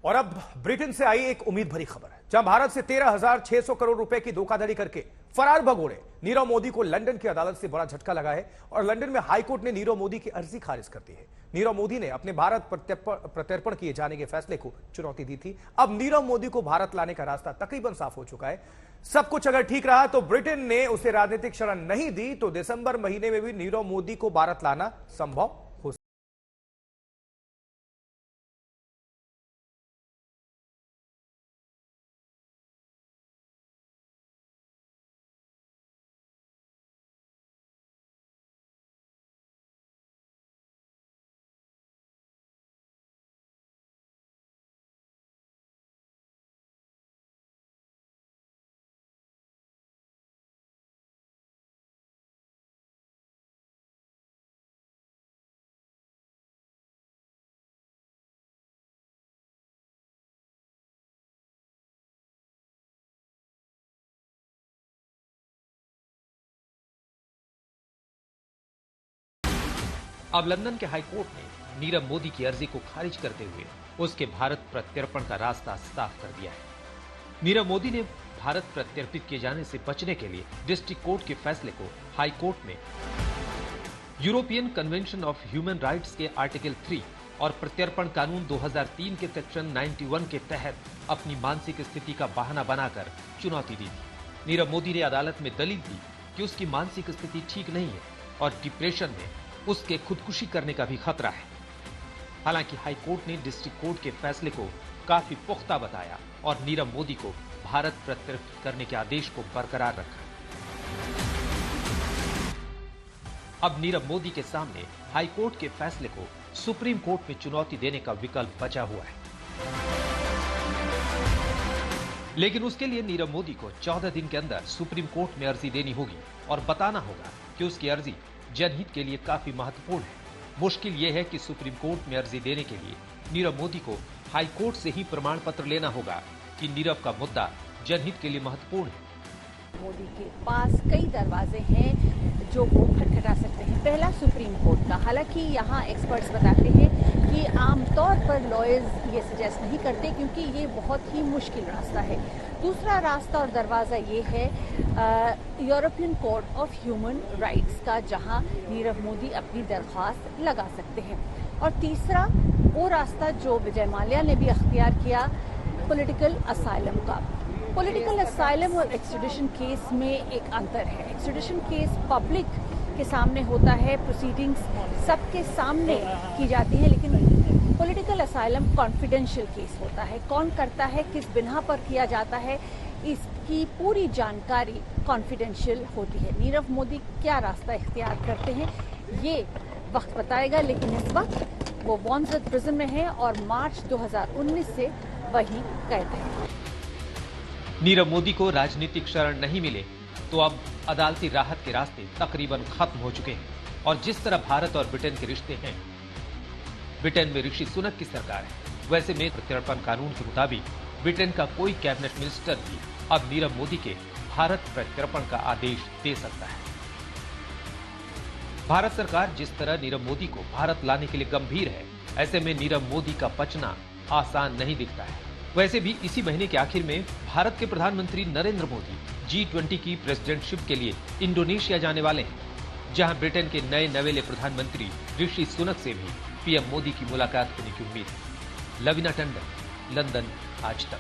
और अब ब्रिटेन से आई एक उम्मीद भरी खबर है, जहां भारत से 13,600 करोड़ रुपए की धोखाधड़ी करके फरार भगोड़े नीरव मोदी को लंदन की अदालत से बड़ा झटका लगा है और लंदन में हाईकोर्ट ने नीरव मोदी की अर्जी खारिज कर दी है। नीरव मोदी ने अपने भारत प्रत्यर्पण किए जाने के फैसले को चुनौती दी थी। अब नीरव मोदी को भारत लाने का रास्ता तकरीबन साफ हो चुका है। सब कुछ अगर ठीक रहा तो ब्रिटेन ने उसे राजनीतिक शरण नहीं दी तो दिसंबर महीने में भी नीरव मोदी को भारत लाना संभव हो। अब लंदन के हाईकोर्ट ने नीरव मोदी की अर्जी को खारिज करते हुए उसके भारत प्रत्यर्पण का रास्ता साफ कर दिया है। नीरव मोदी ने भारत प्रत्यर्पित किए जाने से बचने के लिए डिस्ट्रिक्ट कोर्ट के फैसले को हाई कोर्ट में European convention of human rights के आर्टिकल 3 और प्रत्यर्पण कानून 2003 के सेक्शन 91 के तहत अपनी मानसिक स्थिति का बहाना बनाकर चुनौती दी थी। नीरव मोदी ने अदालत में दलील दी कि उसकी मानसिक स्थिति ठीक नहीं है और डिप्रेशन में उसके खुदकुशी करने का भी खतरा है। हालांकि हाईकोर्ट ने डिस्ट्रिक्ट कोर्ट के फैसले को काफी पुख्ता बताया और नीरव मोदी को भारत प्रत्यर्पित करने के आदेश को बरकरार रखा। अब नीरव मोदी के सामने हाईकोर्ट के फैसले को सुप्रीम कोर्ट में चुनौती देने का विकल्प बचा हुआ है, लेकिन उसके लिए नीरव मोदी को 14 दिन के अंदर सुप्रीम कोर्ट में अर्जी देनी होगी और बताना होगा कि उसकी अर्जी जनहित के लिए काफी महत्वपूर्ण है। मुश्किल यह है कि सुप्रीम कोर्ट में अर्जी देने के लिए नीरव मोदी को हाई कोर्ट से ही प्रमाण पत्र लेना होगा कि नीरव का मुद्दा जनहित के लिए महत्वपूर्ण है। मोदी के पास कई दरवाजे हैं जो वो खटखटा सकते हैं। पहला सुप्रीम कोर्ट का, हालांकि यहाँ एक्सपर्ट्स बताते हैं कि आमतौर पर लॉयर्स ये सजेस्ट नहीं करते क्योंकि ये बहुत ही मुश्किल रास्ता है। दूसरा रास्ता और दरवाज़ा ये है European court of human rights का, जहाँ नीरव मोदी अपनी दरख्वास्त लगा सकते हैं। और तीसरा वो रास्ता जो विजय माल्या ने भी अख्तियार किया, पॉलिटिकल असाइलम का। पॉलिटिकल असाइलम और एक्सट्रेडिशन केस में एक अंतर है। एक्सट्रेडिशन केस पब्लिक के सामने होता है, प्रोसीडिंग्स सबके सामने की जाती है, लेकिन पॉलिटिकल असाइलम कॉन्फिडेंशियल केस होता है। कौन करता है, किस बिना पर किया जाता है, इसकी पूरी जानकारी कॉन्फिडेंशियल होती है। नीरव मोदी क्या रास्ता इख्तियार करते हैं ये वक्त बताएगा, लेकिन इस वक्त वो वॉन्सवर्थ प्रिजन में है और मार्च 2019 से वहीं कैद है। नीरव मोदी को राजनीतिक शरण नहीं मिले तो अब अदालती राहत के रास्ते तकरीबन खत्म हो चुके हैं। और जिस तरह भारत और ब्रिटेन के रिश्ते हैं, ब्रिटेन में ऋषि सुनक की सरकार है, वैसे में प्रत्यर्पण कानून के मुताबिक ब्रिटेन का कोई कैबिनेट मिनिस्टर भी अब नीरव मोदी के भारत प्रत्यर्पण का आदेश दे सकता है। भारत सरकार जिस तरह नीरव मोदी को भारत लाने के लिए गंभीर है, ऐसे में नीरव मोदी का बचना आसान नहीं दिखता है। वैसे भी इसी महीने के आखिर में भारत के प्रधानमंत्री नरेंद्र मोदी G20 की प्रेसिडेंटशिप के लिए इंडोनेशिया जाने वाले हैं, जहां ब्रिटेन के नए नवेले प्रधानमंत्री ऋषि सुनक से भी पीएम मोदी की मुलाकात होने की उम्मीद है। लविना टंडन, लंदन, आज तक।